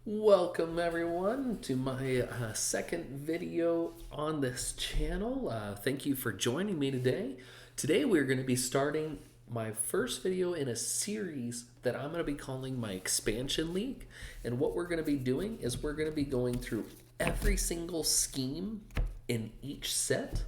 Welcome everyone to my second video on this channel. Thank you for joining me today. Today we're going to be starting my first video in a series that I'm going to be calling my Expansion League. And what we're going to be doing is we're going to be going through every single scheme in each set.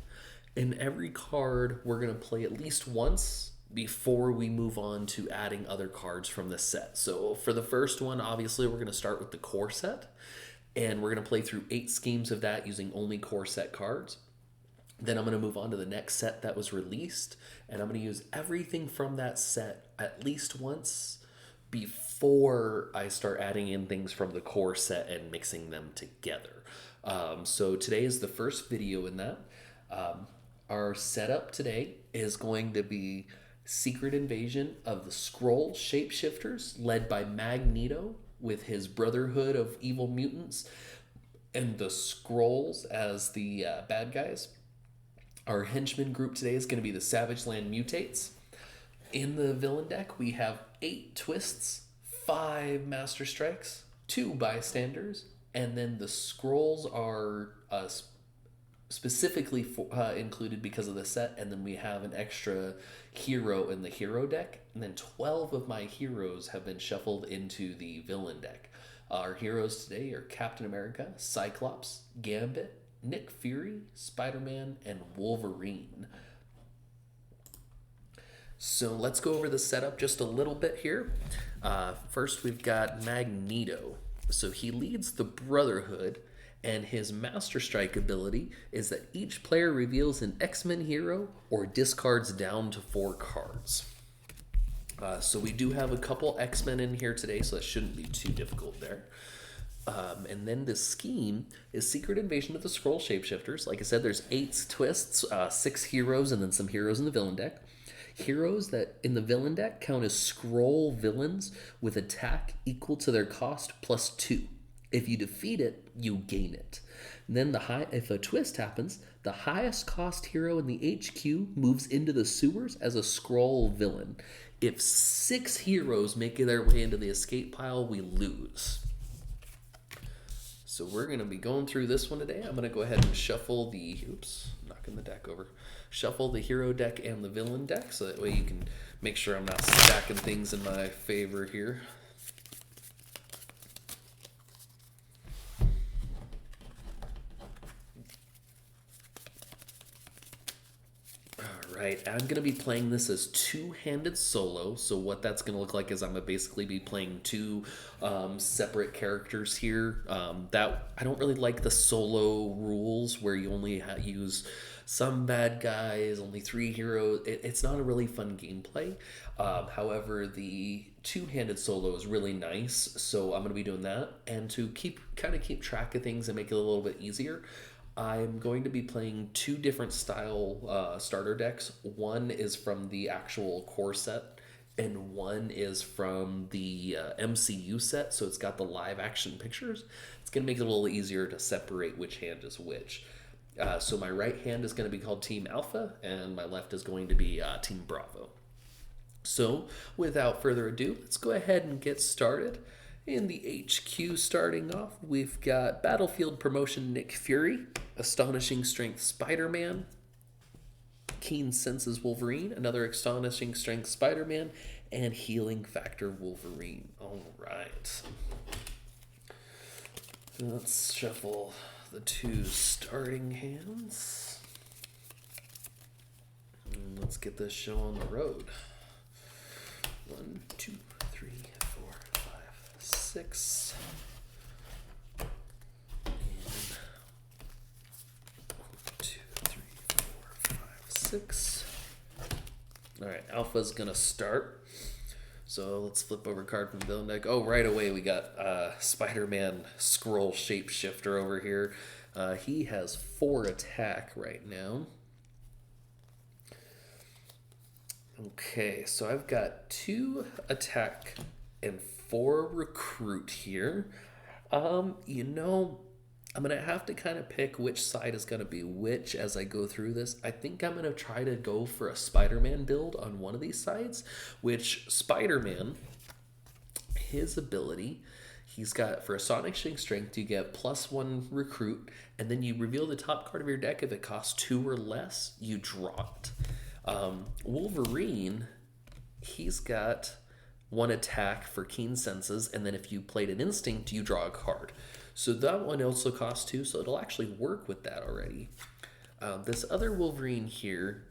And every card we're going to play at least once before we move on to adding other cards from the set. So for the first one, obviously we're going to start with the core set, and we're going to play through 8 schemes of that using only core set cards. Then I'm going to move on to the next set that was released, and I'm going to use everything from that set at least once before I start adding in things from the core set and mixing them together. So today is the first video in that. Our setup today is going to be Secret Invasion of the Skrull Shapeshifters, led by Magneto with his Brotherhood of Evil Mutants, and the Skrulls as the bad guys. Our henchman group today is going to be the Savage Land Mutates. In the villain deck, we have 8 Twists, 5 Master Strikes, 2 Bystanders, and then the Skrulls are specifically included because of the set, and then we have an extra hero in the hero deck, and then 12 of my heroes have been shuffled into the villain deck. Our heroes today are Captain America, Cyclops, Gambit, Nick Fury, Spider-Man, and Wolverine. So let's go over the setup just a little bit here. First, we've got Magneto. So he leads the Brotherhood, and his Master Strike ability is that each player reveals an X-Men hero or discards down to 4 cards. So we do have a couple X-Men in here today, so that shouldn't be too difficult there. And then the scheme is Secret Invasion of the Skrull Shapeshifters. Like I said, there's 8 twists, 6 heroes, and then some heroes in the villain deck. Heroes that in the villain deck count as Skrull villains with attack equal to their cost plus 2. If you defeat it, you gain it. Then if a twist happens, the highest cost hero in the HQ moves into the sewers as a Skrull villain. If 6 heroes make their way into the escape pile, we lose. So we're going to be going through this one today. I'm going to go ahead and shuffle knocking the deck over. Shuffle the hero deck and the villain deck, so that way you can make sure I'm not stacking things in my favor here. Right, I'm going to be playing this as 2-handed solo, so what that's going to look like is I'm going to basically be playing 2 separate characters here. That I don't really like the solo rules where you only use some bad guys, only 3 heroes. It's not a really fun gameplay. However, the 2-handed solo is really nice, so I'm going to be doing that. And to keep track of things and make it a little bit easier, I'm going to be playing 2 different style starter decks. One is from the actual core set, and one is from the MCU set, so it's got the live action pictures. It's going to make it a little easier to separate which hand is which. So my right hand is going to be called Team Alpha, and my left is going to be Team Bravo. So without further ado, let's go ahead and get started. In the HQ starting off, we've got Battlefield Promotion Nick Fury, Astonishing Strength Spider-Man, Keen Senses Wolverine, another Astonishing Strength Spider-Man, and Healing Factor Wolverine. All right. Let's shuffle the 2 starting hands. And let's get this show on the road. 1, 2, 3, 4, 5, 6. And 2, 3, 4, 5, 6. All right, Alpha's gonna start. So let's flip over a card from the villain deck. Oh, right away we got Spider-Man Skrull Shapeshifter over here. He has 4 attack right now. Okay, so I've got 2 attack and 4 recruit here. I'm going to have to kind of pick which side is going to be which as I go through this. I think I'm going to try to go for a Spider-Man build on one of these sides, which Spider-Man, his ability He's got, for Astonishing Strength, you get +1 recruit, and then you reveal the top card of your deck. If it costs 2 or less, you draw it. Wolverine, he's got 1 attack for Keen Senses, and then if you played an Instinct, you draw a card. So that one also costs 2, so it'll actually work with that already. This other Wolverine here,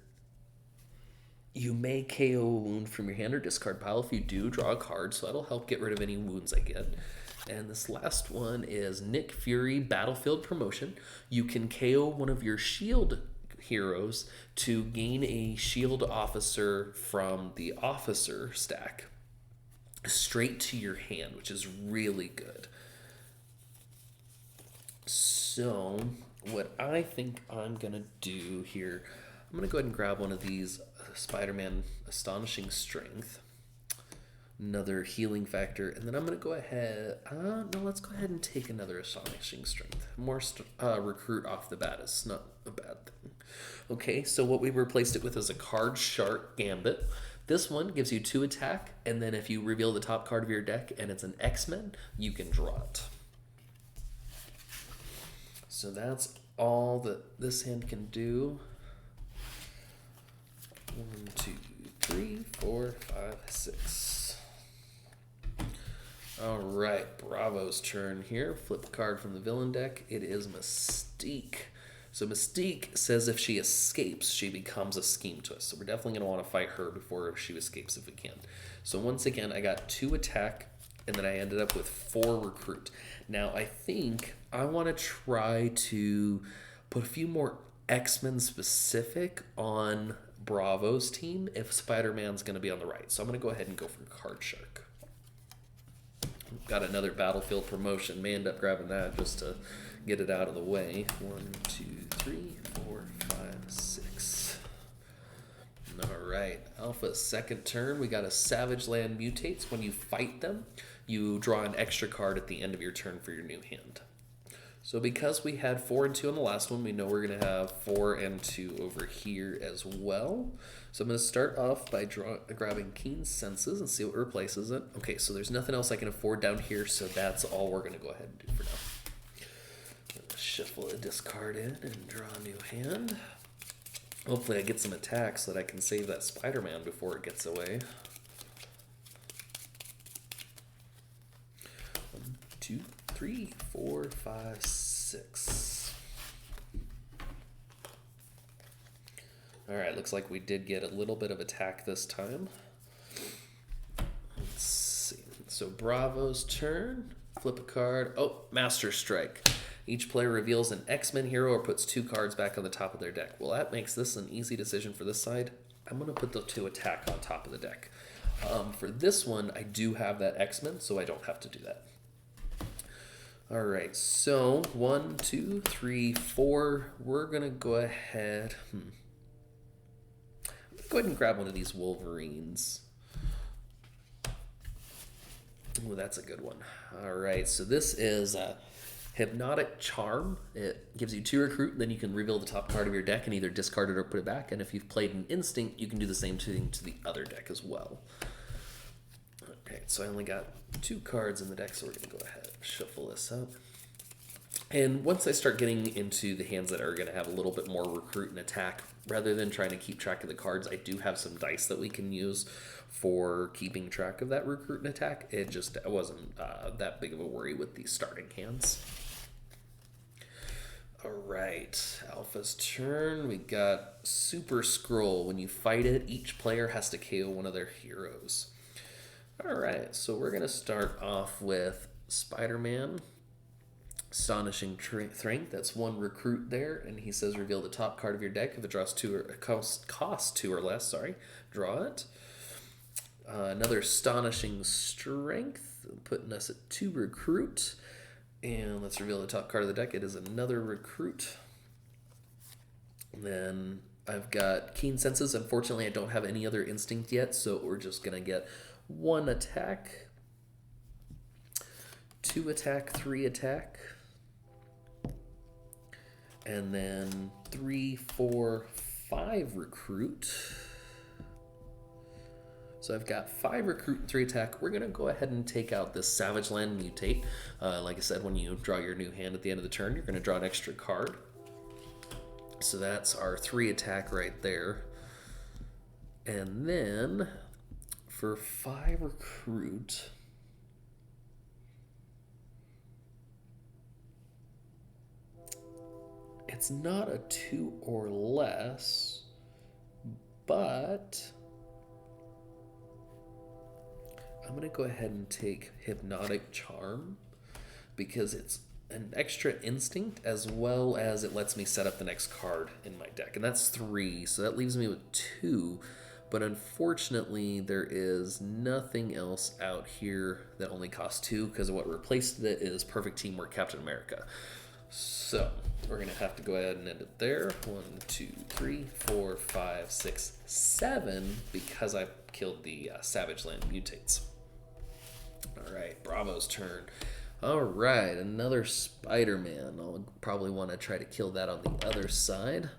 you may KO a wound from your hand or discard pile. If you do, draw a card, so that'll help get rid of any wounds I get. And this last one is Nick Fury Battlefield Promotion. You can KO one of your shield heroes to gain a shield officer from the officer stack straight to your hand, which is really good. So what I think I'm gonna do here, I'm gonna go ahead and grab one of these Spider-Man Astonishing Strength, another healing factor, and then I'm gonna go ahead, no, let's go ahead and take another Astonishing Strength. More recruit off the bat is not a bad thing. Okay, so what we replaced it with is a Card Shark Gambit. This one gives you 2 attack, and then if you reveal the top card of your deck and it's an X-Men, you can draw it. So that's all that this hand can do. 1, 2, 3, 4, 5, 6. All right, Bravo's turn here. Flip a card from the villain deck. It is Mystique. So Mystique says if she escapes, she becomes a scheme to us. So we're definitely going to want to fight her before she escapes if we can. So once again, I got 2 attack, and then I ended up with 4 recruit. Now I think I want to try to put a few more X-Men specific on Bravo's team if Spider-Man's going to be on the right. So I'm going to go ahead and go for Card Shark. Got another Battlefield Promotion. May end up grabbing that just to get it out of the way. 1, 2, 3, 4, 5, 6. All right, Alpha's second turn. We got a Savage Land Mutates. When you fight them, you draw an extra card at the end of your turn for your new hand. So because we had 4 and 2 on the last one, we know we're going to have 4 and 2 over here as well. So I'm going to start off by grabbing Keen Senses and see what replaces it. Okay, so there's nothing else I can afford down here, so that's all we're going to go ahead and do for now. Shuffle a discard in and draw a new hand. Hopefully I get some attacks so that I can save that Spider-Man before it gets away. 1, 2, 3, 4, 5, 6. All right, looks like we did get a little bit of attack this time. Let's see. So Bravo's turn. Flip a card. Oh, Master Strike. Each player reveals an X-Men hero or puts 2 cards back on the top of their deck. Well, that makes this an easy decision for this side. I'm going to put the 2 attack on top of the deck. For this one, I do have that X-Men, so I don't have to do that. All right, so 1, 2, 3, 4. We're going to go ahead. Go ahead and grab one of these Wolverines. Oh, that's a good one. All right, so this is Hypnotic Charm. It gives you 2 recruit, then you can reveal the top card of your deck and either discard it or put it back. And if you've played an Instinct, you can do the same thing to the other deck as well. Okay, so I only got 2 cards in the deck, so we're going to go ahead and shuffle this up. And once I start getting into the hands that are going to have a little bit more recruit and attack, rather than trying to keep track of the cards, I do have some dice that we can use for keeping track of that recruit and attack. It just wasn't that big of a worry with these starting hands. All right, Alpha's turn. We got Super Skrull. When you fight it, each player has to KO one of their heroes. All right, so we're going to start off with Spider-Man. Astonishing Strength, that's 1 recruit there, and he says reveal the top card of your deck. If it draws 2 or costs 2 or less, sorry, draw it. Another Astonishing Strength, putting us at 2 recruit, and let's reveal the top card of the deck. It is another recruit. And then I've got Keen Senses. Unfortunately, I don't have any other Instinct yet, so we're just gonna get 1 attack, 2 attack, 3 attack. And then 3, 4, 5 recruit. So I've got 5 recruit and 3 attack. We're going to go ahead and take out this Savage Land Mutate. Like I said, when you draw your new hand at the end of the turn, you're going to draw an extra card. So that's our 3 attack right there. And then for 5 recruit, it's not a 2 or less, but I'm going to go ahead and take Hypnotic Charm because it's an extra instinct as well as it lets me set up the next card in my deck. And that's 3, so that leaves me with 2. But unfortunately, there is nothing else out here that only costs 2 because what replaced it is Perfect Teamwork Captain America. So we're going to have to go ahead and end it there. 1, 2, 3, 4, 5, 6, 7 because I killed the Savage Land Mutates. All right, Bravo's turn. All right, another Spider-Man. I'll probably want to try to kill that on the other side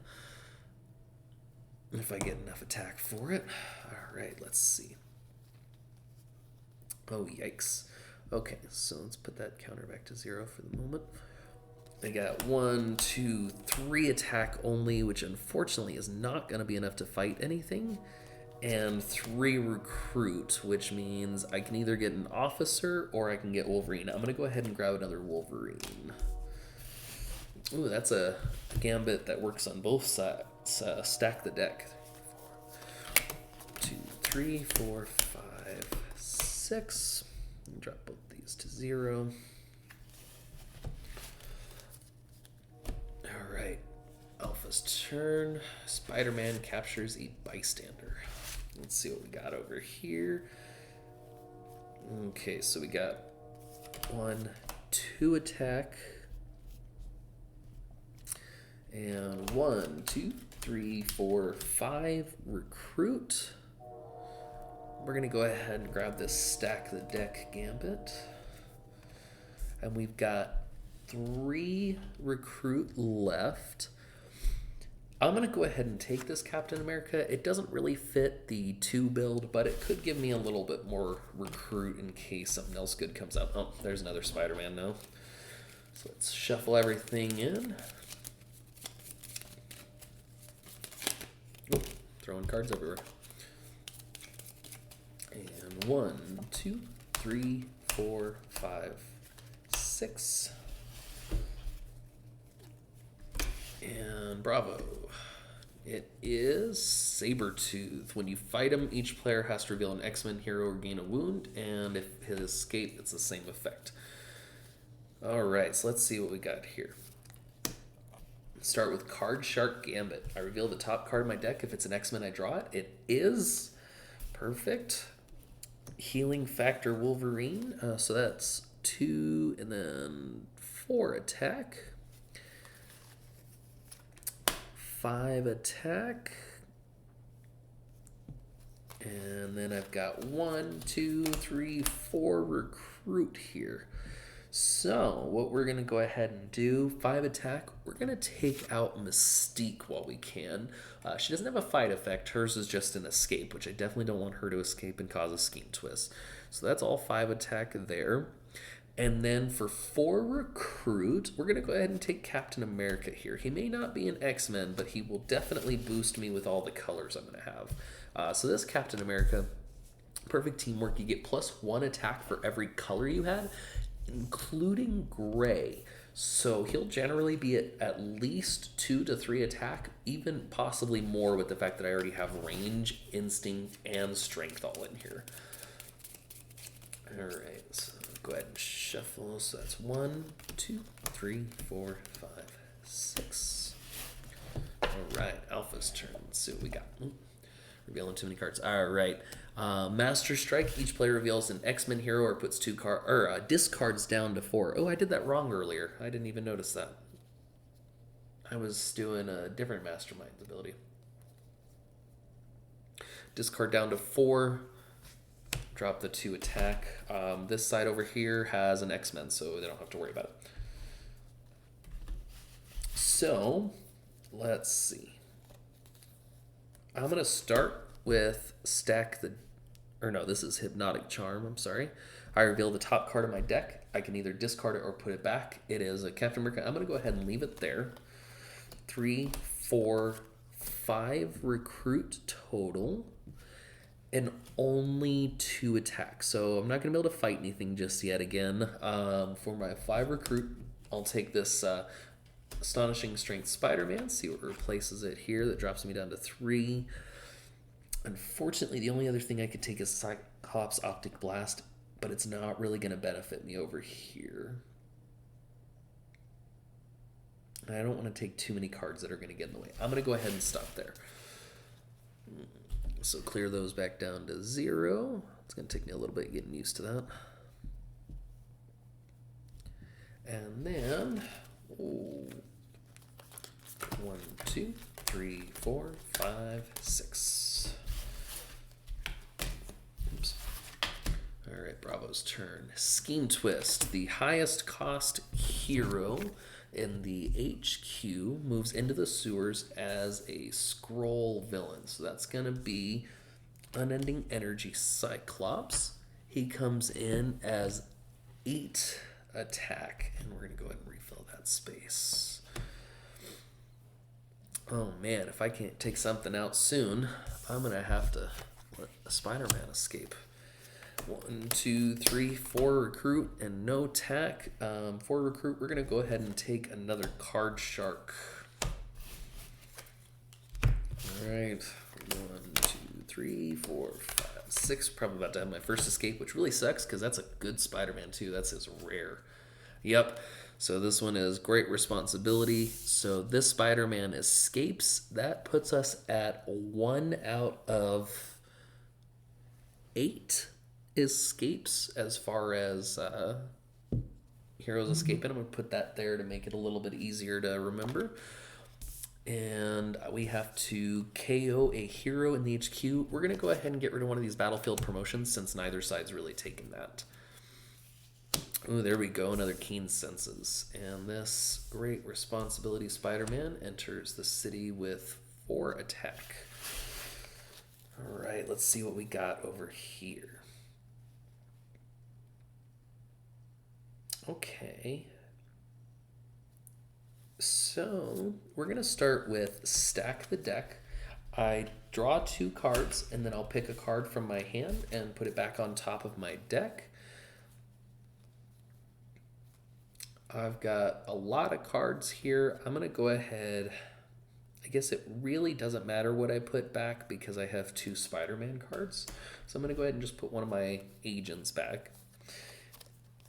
if I get enough attack for it. All right, let's see. Oh, yikes. Okay, so let's put that counter back to 0 for the moment. I got 1, 2, 3 attack only, which unfortunately is not going to be enough to fight anything. And 3 recruit, which means I can either get an officer or I can get Wolverine. I'm going to go ahead and grab another Wolverine. Ooh, that's a gambit that works on both sides. Stack the deck. 2, 3, 4, 5, 6. Drop both these to 0. All right. Alpha's turn. Spider-Man captures a Bystander. Let's see what we got over here. Okay, so we got 1, 2 attack. And 1, 2, 3, 4, 5 recruit. We're going to go ahead and grab this stack the deck gambit. And we've got 3 recruit left. I'm going to go ahead and take this Captain America. It doesn't really fit the 2 build, but it could give me a little bit more recruit in case something else good comes out. Oh, there's another Spider-Man now. So let's shuffle everything in. Oh, throwing cards everywhere. And 1, 2, 3, 4, 5, 6. And Bravo. It is Sabretooth. When you fight him, each player has to reveal an X-Men hero or gain a wound, and if his escape, it's the same effect. Alright, so let's see what we got here. Let's start with Card Shark Gambit. I reveal the top card of my deck. If it's an X-Men, I draw it. It is perfect. Healing Factor Wolverine. So that's 2 and then 4 attack. 5 attack. And then I've got 1, 2, 3, 4 recruit here. So what we're going to go ahead and do, 5 attack, we're going to take out Mystique while we can. She doesn't have a fight effect. Hers is just an escape, which I definitely don't want her to escape and cause a scheme twist. So that's all 5 attack there. And then for 4 recruit, we're going to go ahead and take Captain America here. He may not be an X-Men, but he will definitely boost me with all the colors I'm going to have. So this Captain America, perfect teamwork. You get +1 attack for every color you had, including gray. So he'll generally be at least 2 to 3 attack, even possibly more with the fact that I already have range, instinct, and strength all in here. All right, so go ahead and shuffle. So that's 1, 2, 3, 4, 5, 6. All right, Alpha's turn. Let's see what we got. Revealing too many cards. All right. Master Strike. Each player reveals an X-Men hero or puts 2 discards down to 4. Oh, I did that wrong earlier. I didn't even notice that. I was doing a different Mastermind's ability. Discard down to 4. Drop the 2 attack. This side over here has an X-Men, so they don't have to worry about it. So, let's see. I'm going to start with or no, this is Hypnotic Charm, I'm sorry. I reveal the top card of my deck. I can either discard it or put it back. It is a Captain America. I'm going to go ahead and leave it there. 3, 4, 5 recruit total. And only 2 attacks. So I'm not going to be able to fight anything just yet again. For my 5 recruit, I'll take this Astonishing Strength Spider-Man. See what replaces it here. That drops me down to 3. Unfortunately, the only other thing I could take is Cyclops Optic Blast, but it's not really going to benefit me over here. And I don't want to take too many cards that are going to get in the way. I'm going to go ahead and stop there. So clear those back down to 0. It's going to take me a little bit getting used to that. And then, 1, 2, 3, 4, 5, 6. Oops. All right, Bravo's turn. Scheme Twist, the highest cost hero in the HQ, moves into the sewers as a Skrull villain. So that's going to be Unending Energy Cyclops. He comes in as 8 attack, and we're going to go ahead and refill that space. Oh man, if I can't take something out soon, I'm going to have to let a Spider-Man escape. 1, 2, 3, 4 recruit and no attack. 4 recruit, we're going to go ahead and take another card shark. Alright, 1, 2, 3, 4, 5, 6. Probably about to have my first escape, which really sucks because that's a good Spider-Man too. That's his rare. Yep, so this one is Great Responsibility. So this Spider-Man escapes. That puts us at 1 out of 8 escapes as far as heroes escaping. I'm going to put that there to make it a little bit easier to remember. And we have to KO a hero in the HQ. We're going to go ahead and get rid of one of these battlefield promotions since neither side's really taken that. Oh, there we go. Another Keen Senses. And this Great Responsibility Spider-Man enters the city with 4 attack. All right, let's see what we got over here. Okay. So we're going to start with stack the deck. I draw 2 cards, and then I'll pick a card from my hand and put it back on top of my deck. I've got a lot of cards here. I'm going to go ahead. I guess it really doesn't matter what I put back because I have 2 Spider-Man cards. So I'm going to go ahead and just put one of my agents back.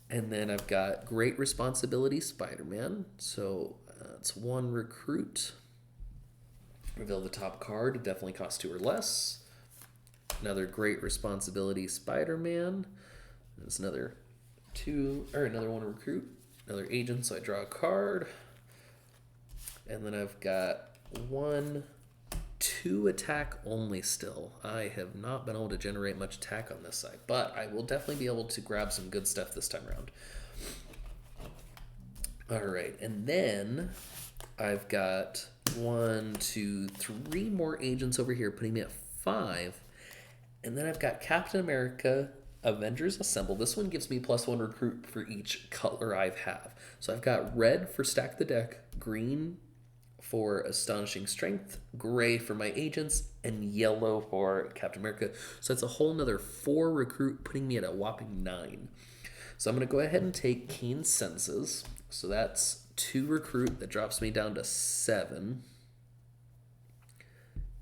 And then I've got Great Responsibility Spider-Man. So it's 1 recruit. Reveal the top card. It definitely costs 2 or less. Another Great Responsibility Spider-Man. There's another 1 recruit. Another agent, so I draw a card. And then I've got 1, 2 attack only still. I have not been able to generate much attack on this side, but I will definitely be able to grab some good stuff this time around. All right, and then I've got 1, 2, 3 more agents over here, putting me at 5. And then I've got Captain America Avengers Assemble. This one gives me +1 recruit for each color I have. So I've got red for stack the deck, green for Astonishing Strength, gray for my agents, and yellow for Captain America. So that's a whole nother 4 recruit, putting me at a whopping 9. So I'm going to go ahead and take Keen Senses. So that's 2 recruit. That drops me down to 7.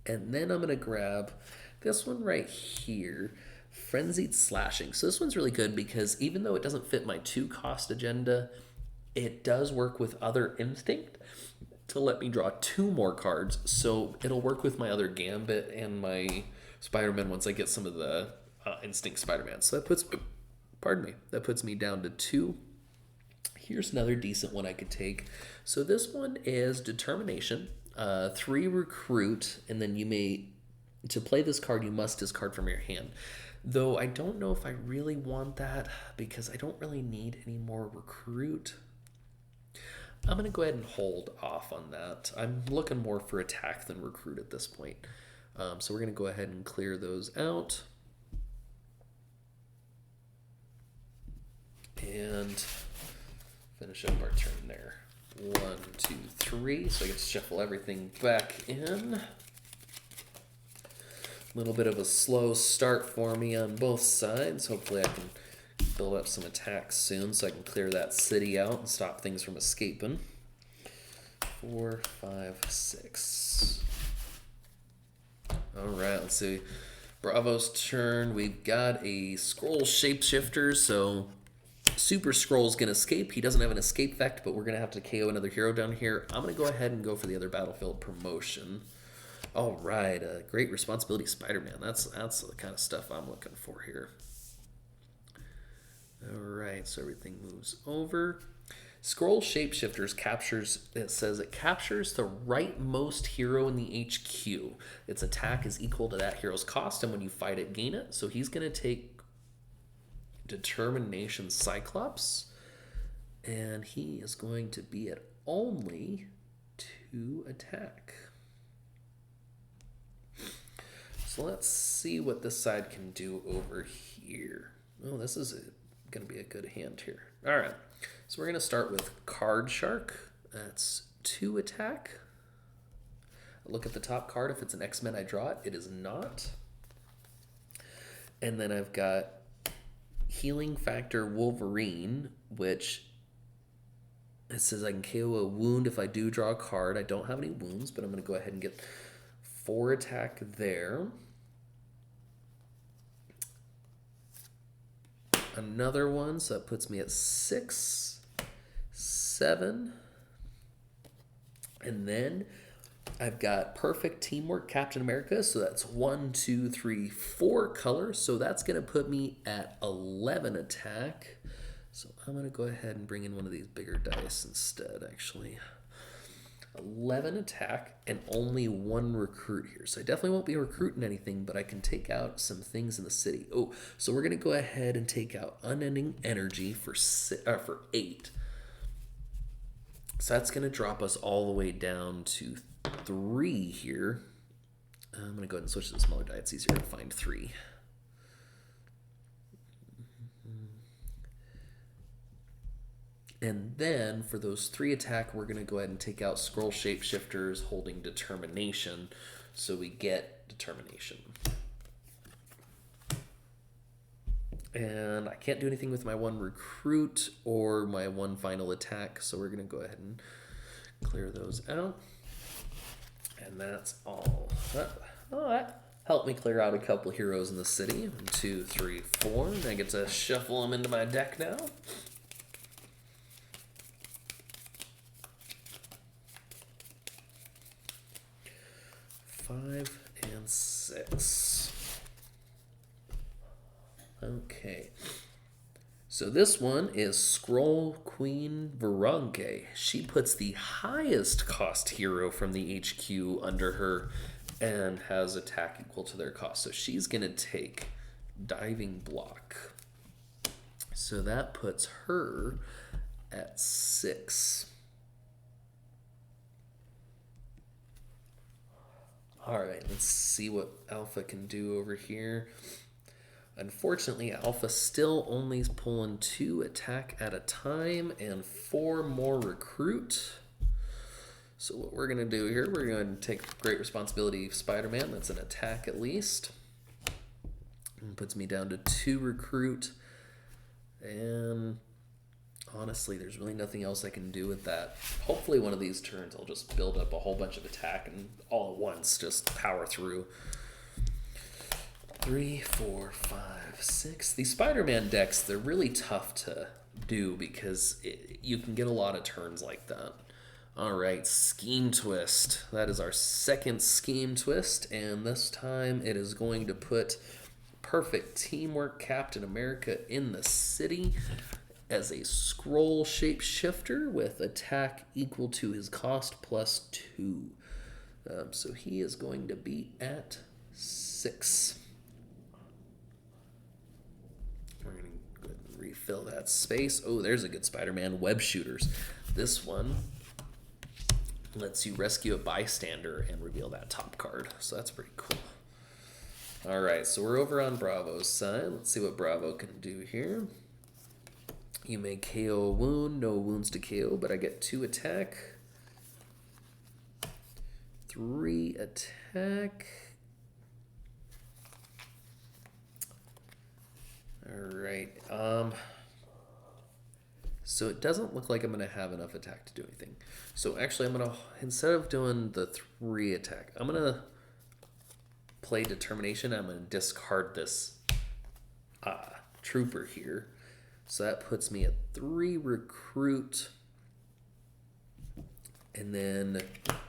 And then I'm going to grab this one right here, Frenzied Slashing. So this one's really good because even though it doesn't fit my 2-cost agenda, it does work with other Instinct to let me draw 2 more cards. So it'll work with my other Gambit and my Spider-Man once I get some of the Instinct Spider-Man. So that puts me down to 2. Here's another decent one I could take. So this one is Determination, 3 recruit, and then to play this card, you must discard from your hand. Though I don't know if I really want that because I don't really need any more recruit. I'm going to go ahead and hold off on that. I'm looking more for attack than recruit at this point. So we're going to go ahead and clear those out. And finish up our turn there. 1, 2, 3. So I get to shuffle everything back in. A little bit of a slow start for me on both sides. Hopefully I can build up some attacks soon so I can clear that city out and stop things from escaping. 4, 5, 6. All right, let's see. Bravo's turn. We've got a Skrull shapeshifter, so Super Skrull's going to escape. He doesn't have an escape effect, but we're going to have to KO another hero down here. I'm going to go ahead and go for the other battlefield promotion. All right, great responsibility Spider-Man. That's the kind of stuff I'm looking for here. All right, so everything moves over. Skrull Shapeshifters captures, it says it captures the rightmost hero in the HQ. Its attack is equal to that hero's cost, and when you fight it, gain it. So he's going to take Determination Cyclops, and he is going to be at only 2 attack. So let's see what this side can do over here. Oh, this is going to be a good hand here. All right, so we're going to start with Card Shark. That's 2 attack. Look at the top card. If it's an X-Men, I draw it. It is not. And then I've got Healing Factor Wolverine, which it says I can KO a wound if I do draw a card. I don't have any wounds, but I'm going to go ahead and get 4 attack there. Another one, so that puts me at 6, 7. And then I've got Perfect Teamwork Captain America, so that's 1, 2, 3, 4 colors. So that's going to put me at 11 attack. So I'm going to go ahead and bring in one of these bigger dice instead, actually. 11 attack and only 1 recruit here. So I definitely won't be recruiting anything, but I can take out some things in the city. Oh, so we're going to go ahead and take out Unending Energy for 8. So that's going to drop us all the way down to 3 here. I'm going to go ahead and switch to the smaller die. It's easier to find 3. And then for those 3 attack, we're going to go ahead and take out Skrull Shapeshifters holding Determination. So we get Determination. And I can't do anything with my 1 recruit or my 1 final attack. So we're going to go ahead and clear those out. And that's all. Oh, that helped me clear out a couple heroes in the city. 1, 2, 3, 4. And I get to shuffle them into my deck now. 5 and 6. Okay. So this one is Skrull Queen Veronke. She puts the highest cost hero from the HQ under her and has attack equal to their cost. So she's going to take Diving Block. So that puts her at 6. All right, let's see what Alpha can do over here. Unfortunately, Alpha still only is pulling 2 attack at a time and 4 more recruit. So what we're going to do here, we're going to take great responsibility Spider-Man. That's an attack at least. And puts me down to 2 recruit. And honestly, there's really nothing else I can do with that. Hopefully one of these turns I'll just build up a whole bunch of attack and all at once just power through. 3, 4, 5, 6. These Spider-Man decks, they're really tough to do because you can get a lot of turns like that. All right, Scheme Twist. That is our second Scheme Twist, and this time it is going to put Perfect Teamwork Captain America in the city as a Skrull Shapeshifter with attack equal to his cost plus 2. So he is going to be at 6. We're going to go ahead and refill that space. Oh, there's a good Spider-Man. Web Shooters. This one lets you rescue a bystander and reveal that top card. So that's pretty cool. All right, so we're over on Bravo's side. Let's see what Bravo can do here. You may KO a wound, no wounds to KO, but I get 2 attack, 3 attack. All right. So it doesn't look like I'm going to have enough attack to do anything. So actually, I'm going to, instead of doing the 3 attack, I'm going to play Determination. I'm going to discard this trooper here. So that puts me at 3 recruit. And then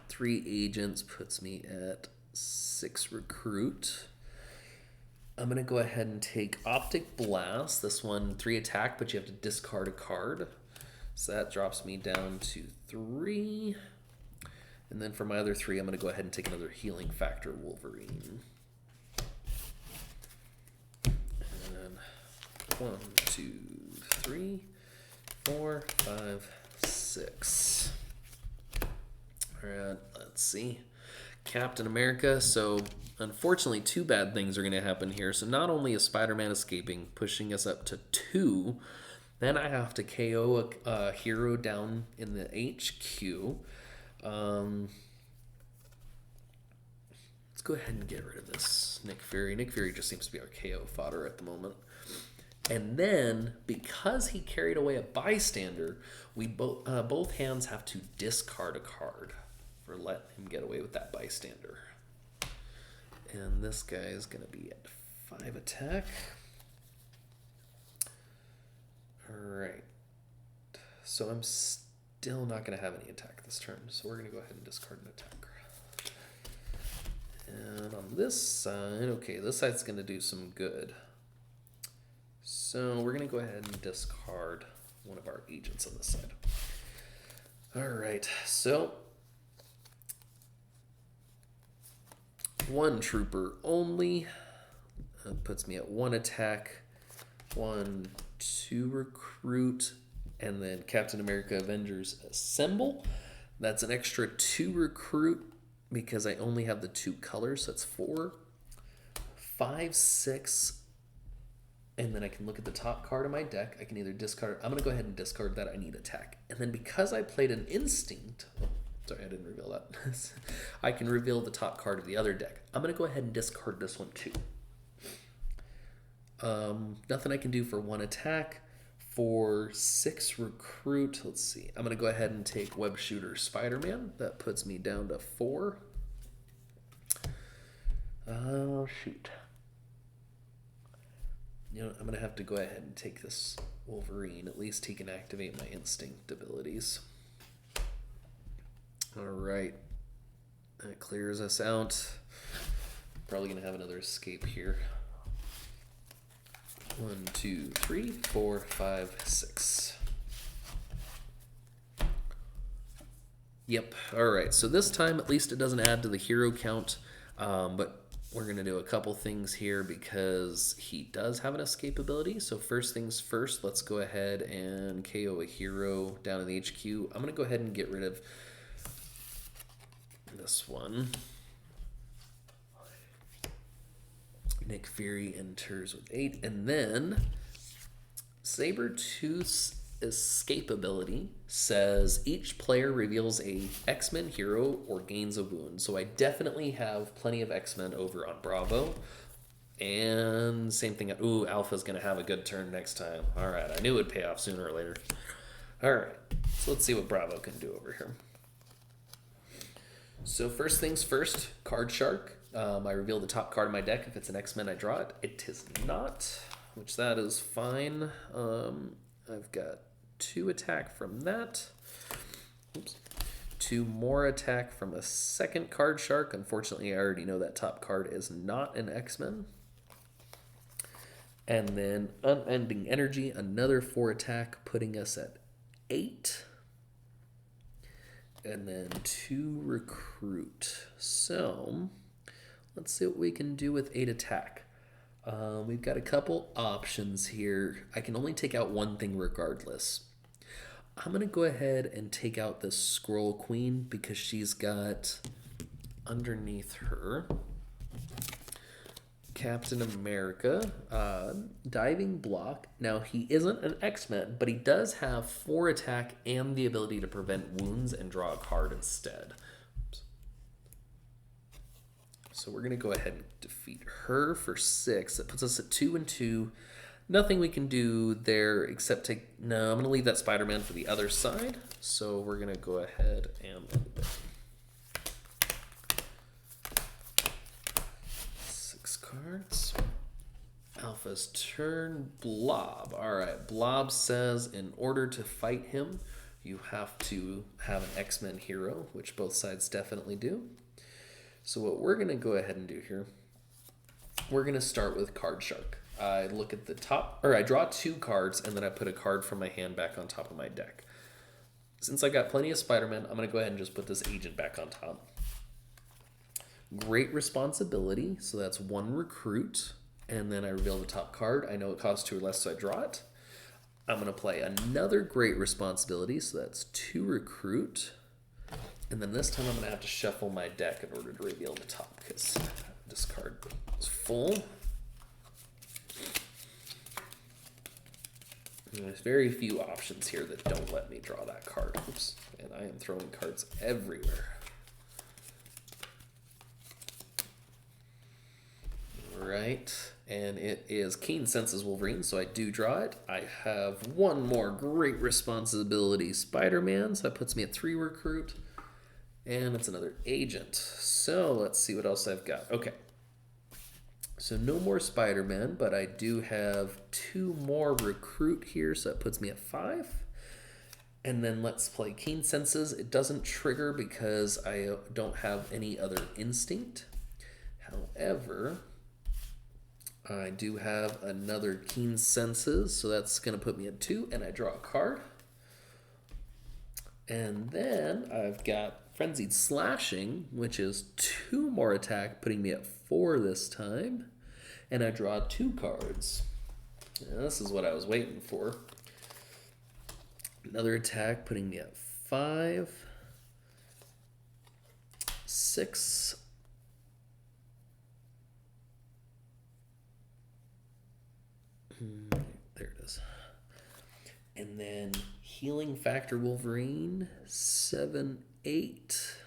3 agents puts me at 6 recruit. I'm going to go ahead and take Optic Blast. This one, 3 attack, but you have to discard a card. So that drops me down to 3. And then for my other 3, I'm going to go ahead and take another Healing Factor Wolverine. And 1, 2, 3, 4, 5, 6. All right, let's see. Captain America. So unfortunately, 2 bad things are going to happen here. So not only is Spider-Man escaping, pushing us up to 2, then I have to KO a hero down in the HQ. Let's go ahead and get rid of this Nick Fury. Nick Fury just seems to be our KO fodder at the moment. And then, because he carried away a bystander, we both hands have to discard a card for letting him get away with that bystander. And this guy is going to be at 5 attack. Alright. So I'm still not going to have any attack this turn. So we're going to go ahead and discard an attack. And on this side, okay, this side's going to do some good. So we're going to go ahead and discard one of our agents on this side. Alright, so 1 trooper only. Puts me at 1 attack, 1, 2 recruit, and then Captain America Avengers Assemble. That's an extra 2 recruit because I only have the 2 colors, so that's 4, 5, 6, and then I can look at the top card of my deck. I can either discard, I'm going to go ahead and discard that. I need attack. And then because I played an Instinct, sorry, I didn't reveal that. I can reveal the top card of the other deck. I'm going to go ahead and discard this one too. Nothing I can do for 1 attack. For 6 recruit, let's see. I'm going to go ahead and take Web Shooter Spider-Man. That puts me down to 4. Oh, shoot. You know, I'm going to have to go ahead and take this Wolverine. At least he can activate my instinct abilities. Alright. That clears us out. Probably going to have another escape here. 1, 2, 3, 4, 5, 6. Yep. Alright, so this time at least it doesn't add to the hero count. But we're going to do a couple things here because he does have an escape ability. So first things first, let's go ahead and KO a hero down in the HQ. I'm going to go ahead and get rid of this one. Nick Fury enters with 8. And then Sabretooth's escape ability says each player reveals a X-Men hero or gains a wound. So I definitely have plenty of X-Men over on Bravo. And same thing. Ooh, Alpha's going to have a good turn next time. All right, I knew it would pay off sooner or later. All right, so let's see what Bravo can do over here. So first things first, Card Shark. I reveal the top card of my deck. If it's an X-Men, I draw it. It is not, which that is fine. I've got 2 attack from that. Oops. 2 more attack from a second Card Shark. Unfortunately, I already know that top card is not an X-Men. And then Unending Energy, another 4 attack, putting us at 8. And then 2 recruit. So let's see what we can do with 8 attack. We've got a couple options here. I can only take out one thing regardless. I'm going to go ahead and take out this Skrull Queen because she's got underneath her Captain America, diving block. Now, he isn't an X-Men, but he does have 4 attack and the ability to prevent wounds and draw a card instead. Oops. So we're going to go ahead and defeat her for 6. That puts us at 2 and 2. Nothing we can do there except take... No, I'm going to leave that Spider-Man for the other side. So we're going to go ahead and... 6 cards. Alpha's turn. Blob. Alright, Blob says in order to fight him, you have to have an X-Men hero, which both sides definitely do. So what we're going to go ahead and do here, we're going to start with Card Shark. I look at the top, or I draw 2 cards, and then I put a card from my hand back on top of my deck. Since I got plenty of Spider-Man, I'm going to go ahead and just put this agent back on top. Great responsibility, so that's 1 recruit, and then I reveal the top card. I know it costs 2 or less, so I draw it. I'm going to play another great responsibility, so that's 2 recruit, and then this time I'm going to have to shuffle my deck in order to reveal the top, because this card is full. There's very few options here that don't let me draw that card. Oops. And I am throwing cards everywhere. Right. And it is Keen Senses Wolverine, so I do draw it. I have 1 more great responsibility, Spider-Man, so that puts me at 3 recruit. And it's another agent. So let's see what else I've got. Okay. So no more Spider-Man, but I do have 2 more recruit here, so that puts me at 5. And then let's play Keen Senses. It doesn't trigger because I don't have any other instinct. However, I do have another Keen Senses, so that's going to put me at 2, and I draw a card. And then I've got Frenzied Slashing, which is 2 more attack, putting me at 4 this time. And I draw 2 cards. And this is what I was waiting for. Another attack, putting me at 5. 6. There it is. And then Healing Factor Wolverine, 7, 8.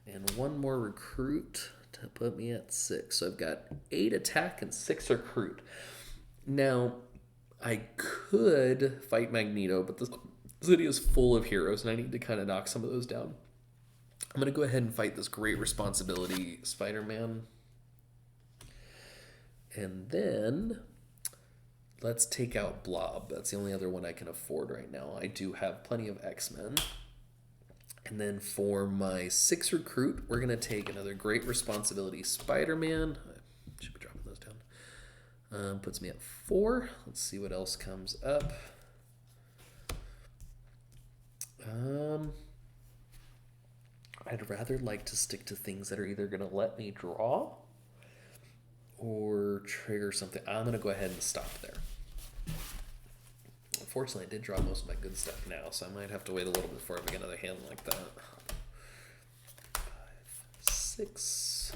And 1 more recruit to put me at 6. So I've got 8 attack and 6 recruit. Now, I could fight Magneto, but this video is full of heroes, and I need to kind of knock some of those down. I'm going to go ahead and fight this great responsibility Spider-Man. And then let's take out Blob. That's the only other one I can afford right now. I do have plenty of X-Men. And then for my 6 recruit, we're going to take another great responsibility Spider-Man. I should be dropping those down. Puts me at 4. Let's see what else comes up. I'd rather like to stick to things that are either going to let me draw or trigger something. I'm going to go ahead and stop there. Unfortunately, I did draw most of my good stuff now, so I might have to wait a little bit before I make another hand like that. 5, 6.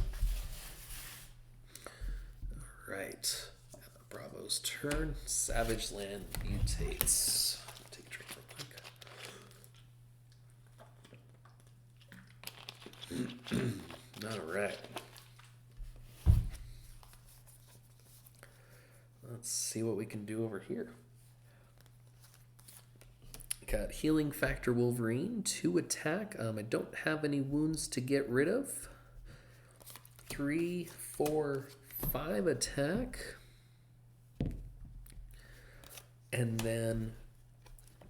All right. Bravo's turn. Savage Land mutates. Take a drink real quick. All right. Let's see what we can do over here. Got Healing Factor Wolverine, 2 attack. I don't have any wounds to get rid of. 3, 4, 5 attack. And then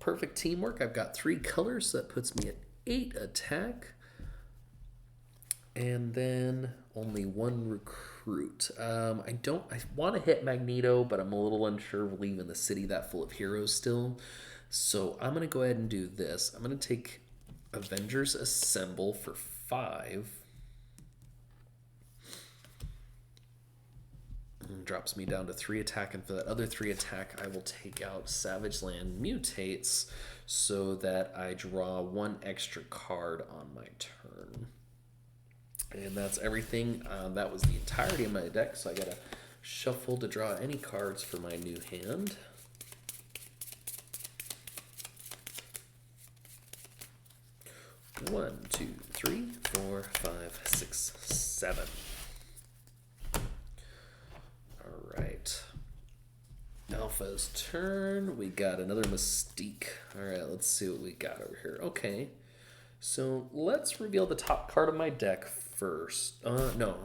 perfect teamwork. I've got 3 colors, so that puts me at 8 attack. And then only 1 recruit. I want to hit Magneto, but I'm a little unsure of leaving the city that full of heroes still. So I'm going to go ahead and do this. I'm going to take Avengers Assemble for 5. And drops me down to 3 attack. And for that other 3 attack, I will take out Savage Land Mutates so that I draw 1 extra card on my turn. And that's everything. That was the entirety of my deck, so I gotta shuffle to draw any cards for my new hand. One, two, three, four, five, six, seven. All right. Alpha's turn. We got another Mystique. All right, let's see what we got over here. Okay. So let's reveal the top card of my deck first. No.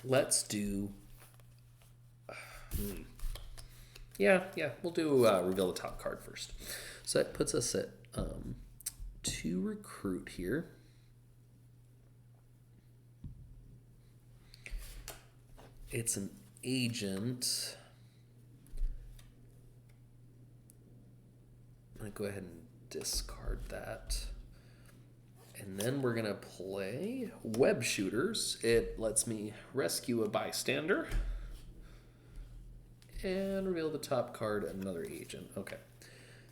Let's do... Yeah, we'll do reveal the top card first. So that puts us at 2 recruit here. It's an agent. I'm going to go ahead and discard that. And then we're going to play Web Shooters. It lets me rescue a bystander. And reveal the top card, another agent. Okay.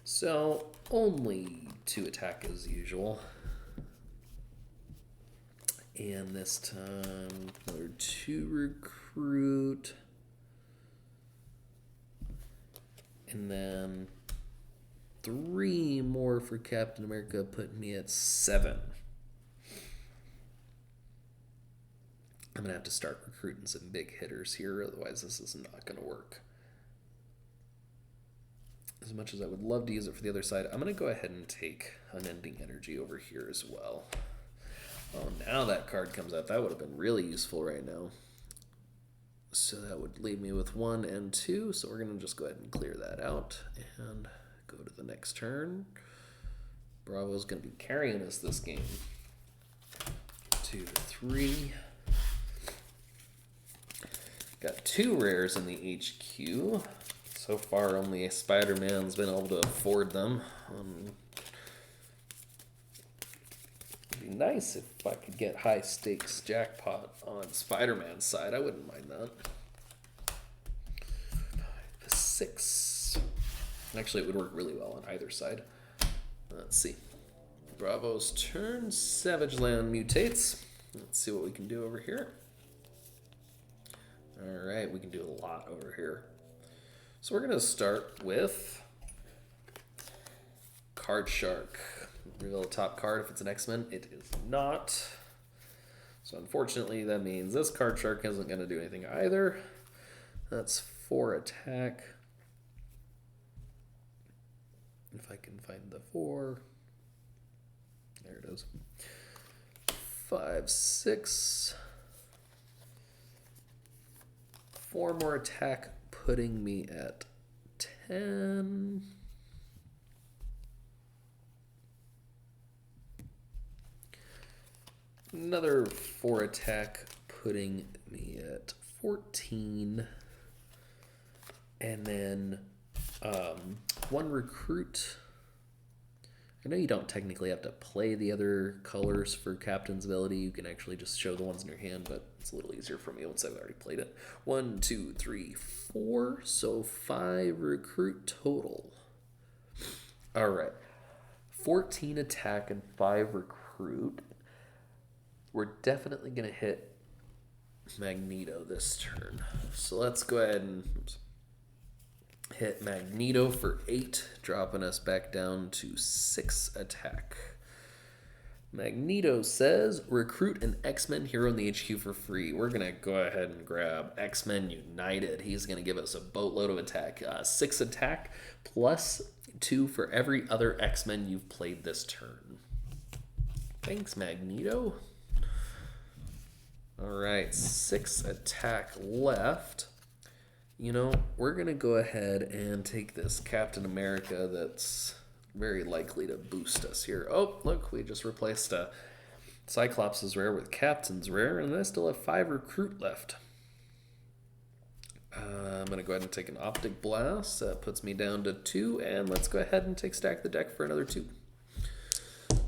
So, only 2 attack as usual. And this time, another 2 recruit. And then 3 more for Captain America, putting me at 7. I'm going to have to start recruiting some big hitters here, otherwise this is not going to work. As much as I would love to use it for the other side, I'm going to go ahead and take Unending Energy over here as well. Oh, now that card comes out. That would have been really useful right now. So that would leave me with 1 and 2, so we're going to just go ahead and clear that out and go to the next turn. Bravo's going to be carrying us this game. 2, 3. Got 2 rares in the HQ. So far, only Spider-Man's been able to afford them. It'd be nice if I could get high stakes jackpot on Spider-Man's side. I wouldn't mind that. 6. Actually, it would work really well on either side. Let's see. Bravo's turn. Savage Land mutates. Let's see what we can do over here. All right, we can do a lot over here. So we're going to start with Card Shark. Reveal the top card if it's an X-Men. It is not. So unfortunately, that means this Card Shark isn't going to do anything either. That's 4 attack. If I can find the 4. There it is. 5, 6. 4 more attack, putting me at 10. Another 4 attack, putting me at 14. And then 1 recruit. I know you don't technically have to play the other colors for Captain's ability. You can actually just show the ones in your hand, but it's a little easier for me once I've already played it. 1, 2, 3, 4. So 5 recruit total. All right. 14 attack and 5 recruit. We're definitely going to hit Magneto this turn. So let's go ahead and hit Magneto for 8, dropping us back down to 6 attack. Magneto says, recruit an X-Men hero in the HQ for free. We're going to go ahead and grab X-Men United. He's going to give us a boatload of attack. 6 attack plus 2 for every other X-Men you've played this turn. Thanks, Magneto. All right, 6 attack left. You know, we're going to go ahead and take this Captain America that's very likely to boost us here. Oh, look, we just replaced Cyclops' rare with Captain's rare, and I still have 5 recruit left. I'm going to go ahead and take an Optic Blast. That puts me down to 2, and let's go ahead and stack the deck for another 2.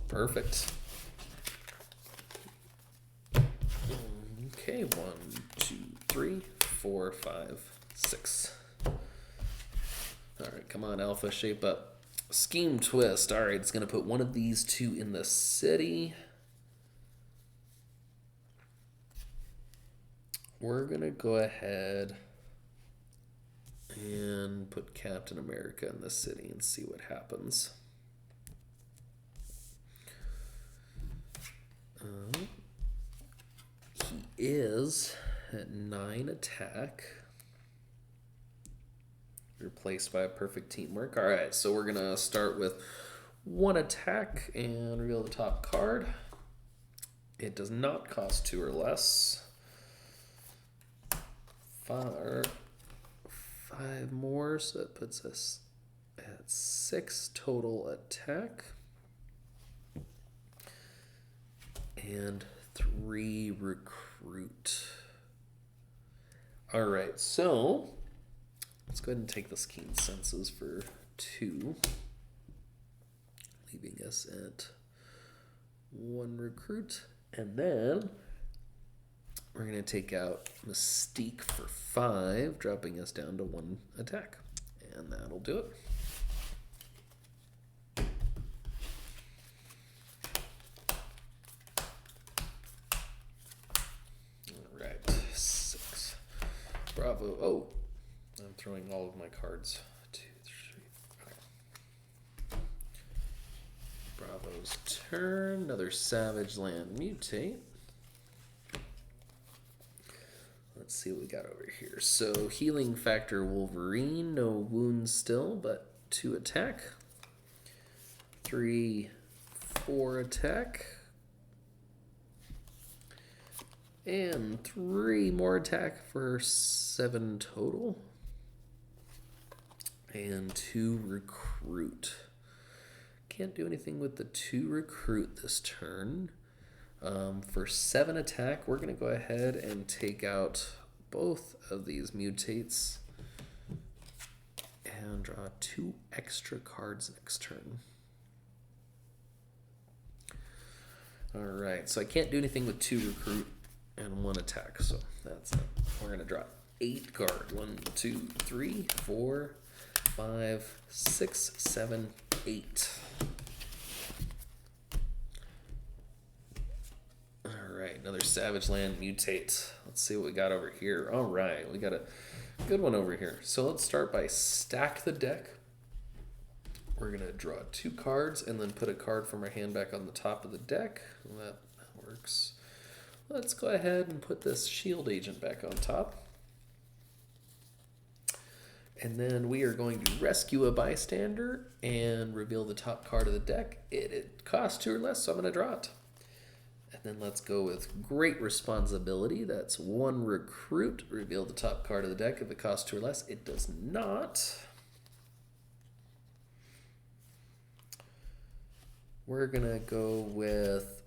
Perfect. Okay, 1, 2, 3, 4, 5, 6. All right, come on, Alpha, shape up. Scheme Twist. All right, it's going to put one of these 2 in the city. we're going to go ahead and put Captain America in the city and see what happens. He is at 9 attack. Replaced by a perfect teamwork. Alright, so we're going to start with 1 attack and reveal the top card. It does not cost 2 or less. 5 more, so that puts us at 6 total attack. And 3 recruit. Alright, so let's go ahead and take this keen senses for 2. Leaving us at 1 recruit. And then we're going to take out Mystique for 5, dropping us down to 1 attack. And that'll do it. Alright, 6. Bravo. Oh, I'm throwing all of my cards. 2, 3. Okay. Bravo's turn. Another Savage Land Mutate. Let's see what we got over here. So, Healing Factor Wolverine. No wounds still, but 2 attack. 3, 4 attack. And 3 more attack for 7 total. And 2 recruit. Can't do anything with the 2 recruit this turn. For 7 attack, we're going to go ahead and take out both of these mutates and draw 2 extra cards next turn. Alright, so I can't do anything with 2 recruit and 1 attack, so that's it. We're going to draw 8 card. 1, 2, 3, 4, 5, 6, 7, 8. Alright, another Savage Land Mutate. Let's see what we got over here. Alright, we got a good one over here. So let's start by stack the deck. We're going to draw 2 cards and then put a card from our hand back on the top of the deck. That works. Let's go ahead and put this Shield Agent back on top. And then we are going to rescue a Bystander and reveal the top card of the deck. It costs 2 or less, so I'm going to draw it. And then let's go with Great Responsibility. That's 1 recruit. Reveal the top card of the deck. If it costs 2 or less, it does not. We're going to go with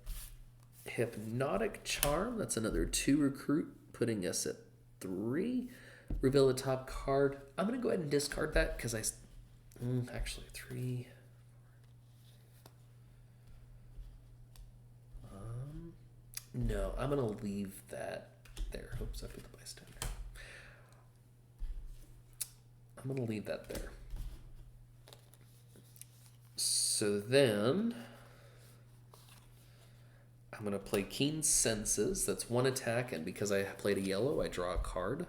Hypnotic Charm. That's another 2 recruit, putting us at 3. Reveal the top card. I'm going to go ahead and discard that because actually 3. No, I'm going to leave that there. Oops, I put the Bystander. I'm going to leave that there. So then I'm going to play Keen Senses. That's 1 attack, and because I played a yellow, I draw a card.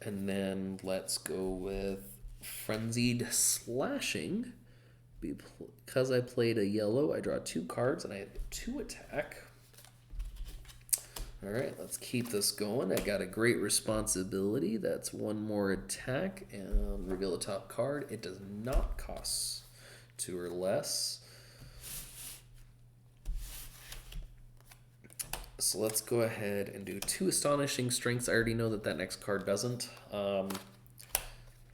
And then let's go with Frenzied Slashing. Because I played a yellow, I draw 2 cards, and I have 2 attack. Alright, let's keep this going. I got a Great Responsibility. That's 1 more attack, and reveal the top card. It does not cost 2 or less. So let's go ahead and do 2 Astonishing Strengths. I already know that that next card doesn't.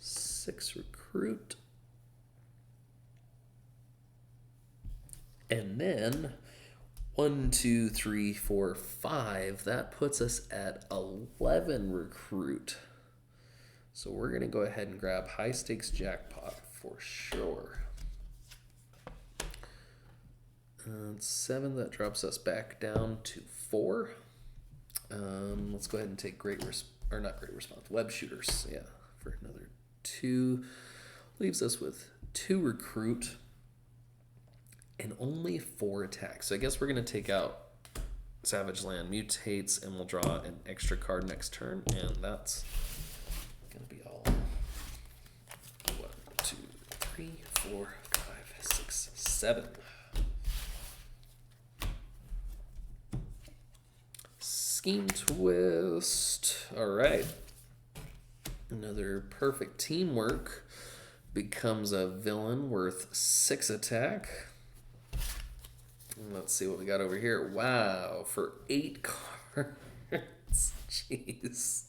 6 Recruit. And then 1, 2, 3, 4, 5. That puts us at 11 recruit. So we're going to go ahead and grab High Stakes Jackpot for sure. 7, that drops us back down to 4. Let's go ahead and take Web Shooters. Yeah, for another 2. Leaves us with 2 recruit and only 4 attacks. So I guess we're going to take out Savage Land mutates, and we'll draw an extra card next turn, and that's gonna be all. 1, 2, 3, 4, 5, 6, 7. Scheme Twist. All right. Another perfect teamwork. Becomes a villain worth 6 attack. Let's see what we got over here. Wow, for 8 cards. Jeez.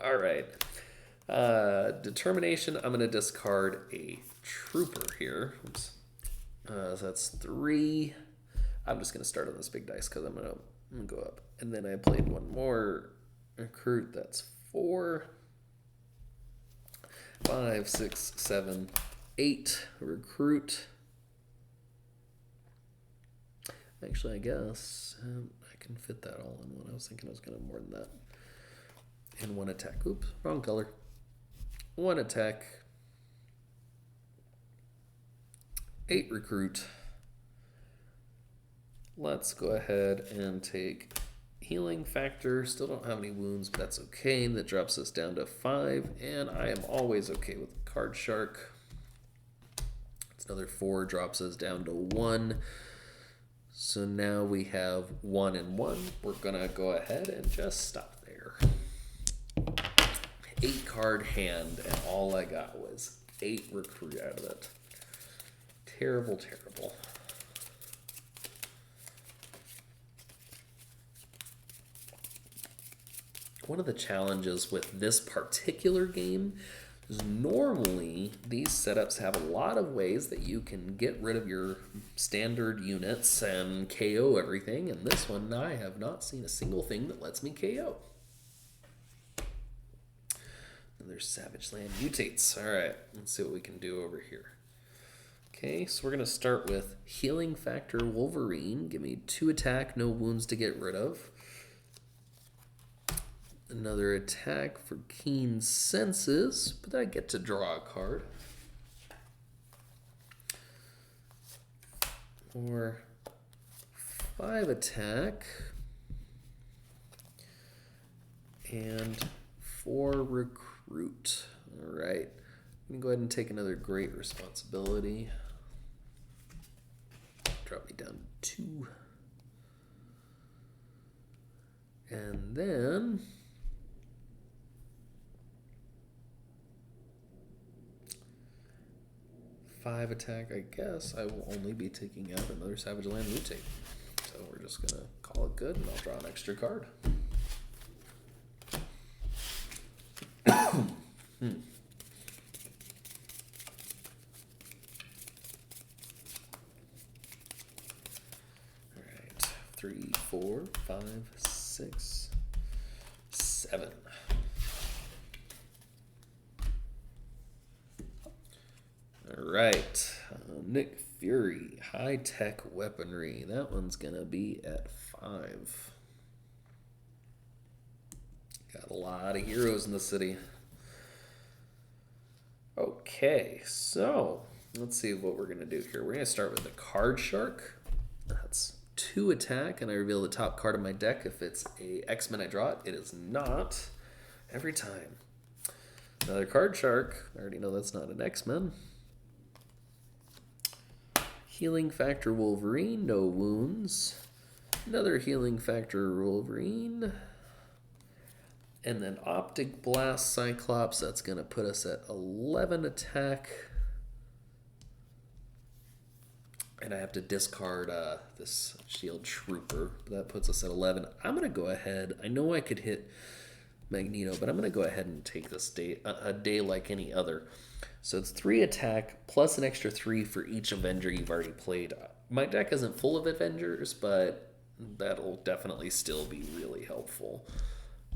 All right. Determination. I'm going to discard a trooper here. Oops. So that's 3. I'm just going to start on this big dice because I'm going to go up. And then I played one more recruit. That's 4. 5, 6, 7, 8 recruit. Actually, I guess I can fit that all in one. I was thinking I was going to have more than that. And 1 attack. Oops, wrong color. 1 attack. 8 recruit. Let's go ahead and take healing factor. Still don't have any wounds, but that's okay. That drops us down to 5, and I am always okay with card shark. It's another 4, drops us down to 1. So now we have 1 and 1. We're gonna go ahead and just stop there. 8 card hand, and all I got was 8 recruit out of it. Terrible, terrible. One of the challenges with this particular game is normally these setups have a lot of ways that you can get rid of your standard units and KO everything. And this one, I have not seen a single thing that lets me KO. And there's Savage Land mutates. All right, let's see what we can do over here. Okay, so we're going to start with Healing Factor Wolverine. Give me 2 attack, no wounds to get rid of. Another attack for Keen Senses, but I get to draw a card. For 5 attack. And 4 recruit. All right. I'm going to go ahead and take another great responsibility. Drop me down to 2. And then 5 attack, I guess I will only be taking out another Savage Land mutate. So we're just going to call it good, and I'll draw an extra card. Alright, 3, 4, 5, 6, 7. Alright, Nick Fury, high-tech weaponry. That one's going to be at 5. Got a lot of heroes in the city. Okay, so let's see what we're going to do here. We're going to start with the Card Shark. That's 2 attack, and I reveal the top card of my deck. If it's a X-Men, I draw it. It is not. Every time. Another Card Shark. I already know that's not an X-Men. Healing Factor Wolverine, no wounds. Another Healing Factor Wolverine. And then Optic Blast Cyclops, that's going to put us at 11 attack. And I have to discard this Shield Trooper. That puts us at 11. I'm going to go ahead. I know I could hit Magneto, but I'm going to go ahead and take this day, a day like any other. So it's 3 attack plus an extra 3 for each Avenger you've already played. My deck isn't full of Avengers, but that'll definitely still be really helpful.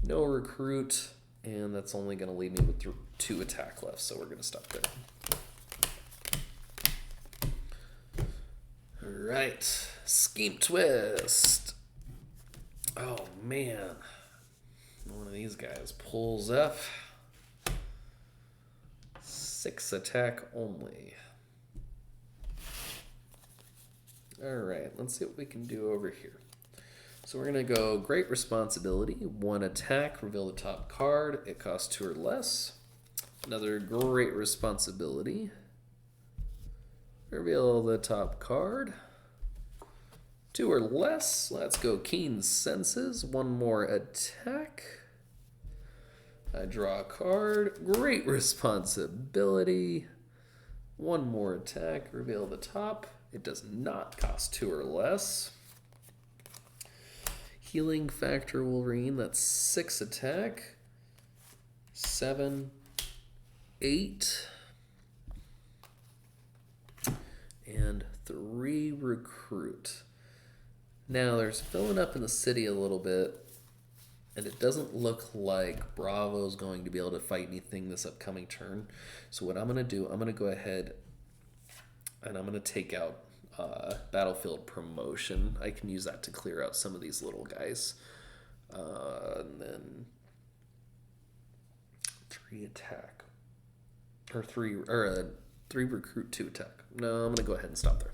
No recruit, and that's only going to leave me with 2 attack left, so we're going to stop there. All right, Scheme Twist. Oh, man. One of these guys pulls up. 6 attack only. All right, let's see what we can do over here. So we're going to go Great Responsibility. 1 attack, reveal the top card. It costs 2 or less. Another Great Responsibility. Reveal the top card. 2 or less. Let's go Keen Senses. 1 more attack. I draw a card. Great Responsibility. 1 more attack. Reveal the top. It does not cost 2 or less. Healing Factor Wolverine. That's 6 attack. 7, 8. And 3 recruit. Now there's filling up in the city a little bit, and it doesn't look like Bravo's going to be able to fight anything this upcoming turn. So what I'm going to do, I'm going to go ahead and I'm going to take out Battlefield Promotion. I can use that to clear out some of these little guys. And then 3 attack. Or 3 recruit, 2 attack. No, I'm going to go ahead and stop there.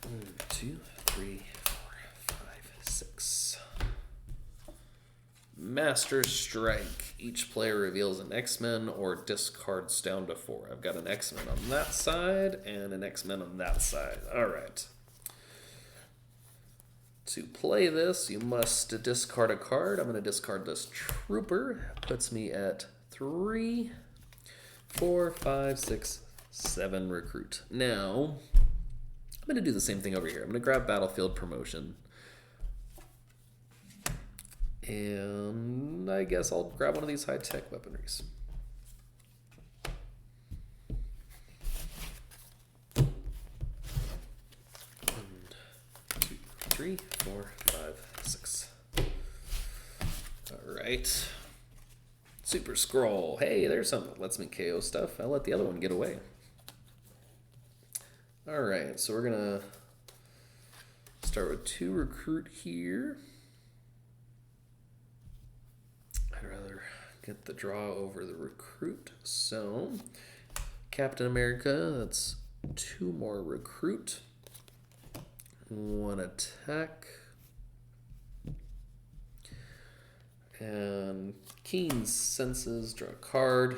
1, 2, 3, 4, 5, 6. Master Strike. Each player reveals an X-Men or discards down to 4. I've got an X-Men on that side and an X-Men on that side. All right. To play this, you must discard a card. I'm going to discard this Trooper. Puts me at 3, 4, 5, 6, 7 recruit. Now, I'm going to do the same thing over here. I'm going to grab Battlefield Promotion. And I guess I'll grab one of these high-tech weaponries. One, 2, 3, 4, 5, 6. All right. Super Skrull. Hey, there's something that lets me KO stuff. I'll let the other one get away. All right, so we're going to start with 2 recruit here. I'd rather get the draw over the recruit. So, Captain America, that's 2 more recruit. 1 attack. And Keen Senses, draw a card.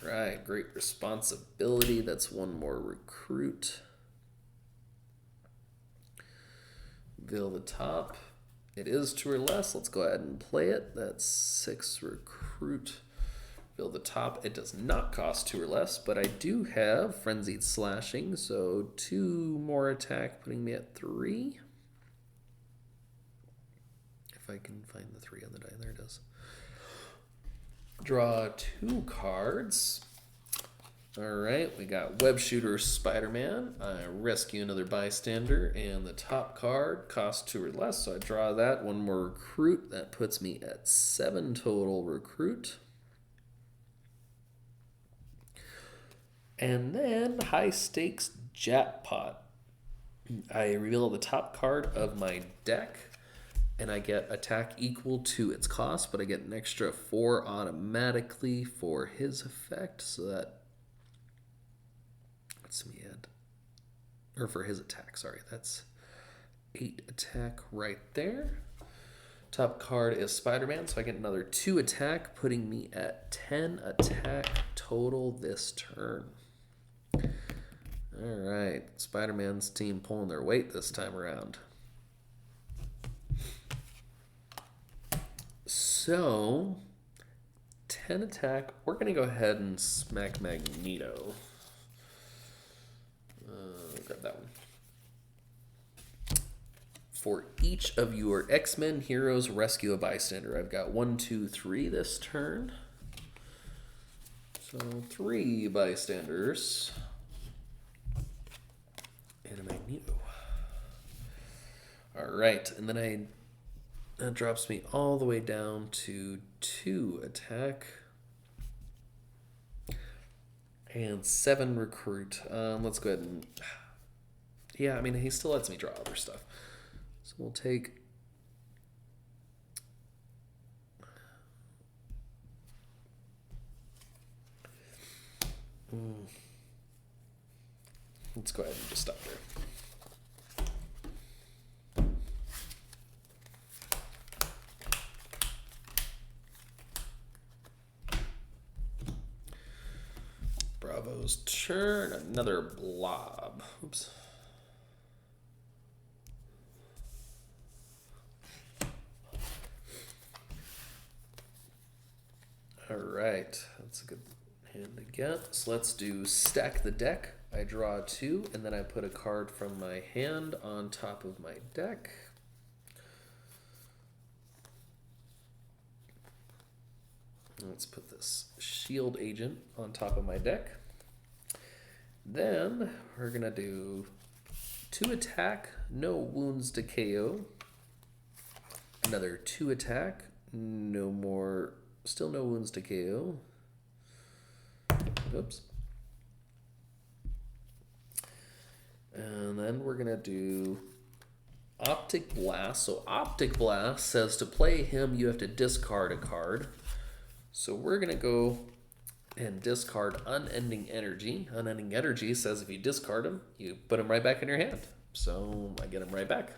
Right, Great Responsibility, that's 1 more recruit. Reveal the top. It is 2 or less. Let's go ahead and play it. That's 6 recruit. Reveal the top. It does not cost 2 or less, but I do have Frenzied Slashing, so 2 more attack, putting me at 3. If I can find the 3 on the die. There it is. Draw 2 cards. All right, we got Web Shooter Spider-Man. I rescue another bystander, and the top card costs 2 or less, so I draw that. 1 more recruit. That puts me at 7 total recruit. And then high stakes jackpot. I reveal the top card of my deck, and I get attack equal to its cost, but I get an extra 4 automatically for his effect, so that puts me at, or for his attack, sorry, that's 8 attack right there. Top card is Spider-Man, so I get another 2 attack, putting me at 10 attack total this turn. All right, Spider-Man's team pulling their weight this time around. So, 10 attack. We're going to go ahead and smack Magneto. Grab that one. For each of your X-Men heroes, rescue a bystander. I've got 1, 2, 3 this turn. So 3 bystanders. And a Magneto. All right, and then that drops me all the way down to 2 attack. And 7 recruit. Let's go ahead and... Yeah, I mean, he still lets me draw other stuff. So we'll take... Let's go ahead and just stop there. Bravo's turn. Another blob. Oops. All right, that's a good hand to get. So let's do stack the deck. I draw 2, and then I put a card from my hand on top of my deck. Let's put this shield agent on top of my deck. Then we're gonna do 2 attack, no wounds to KO. Another 2 attack, no more, still no wounds to KO. Oops. And then we're gonna do Optic Blast. So Optic Blast says to play him, you have to discard a card. So we're going to go and discard Unending Energy. Unending Energy says if you discard him, you put him right back in your hand. So I get him right back.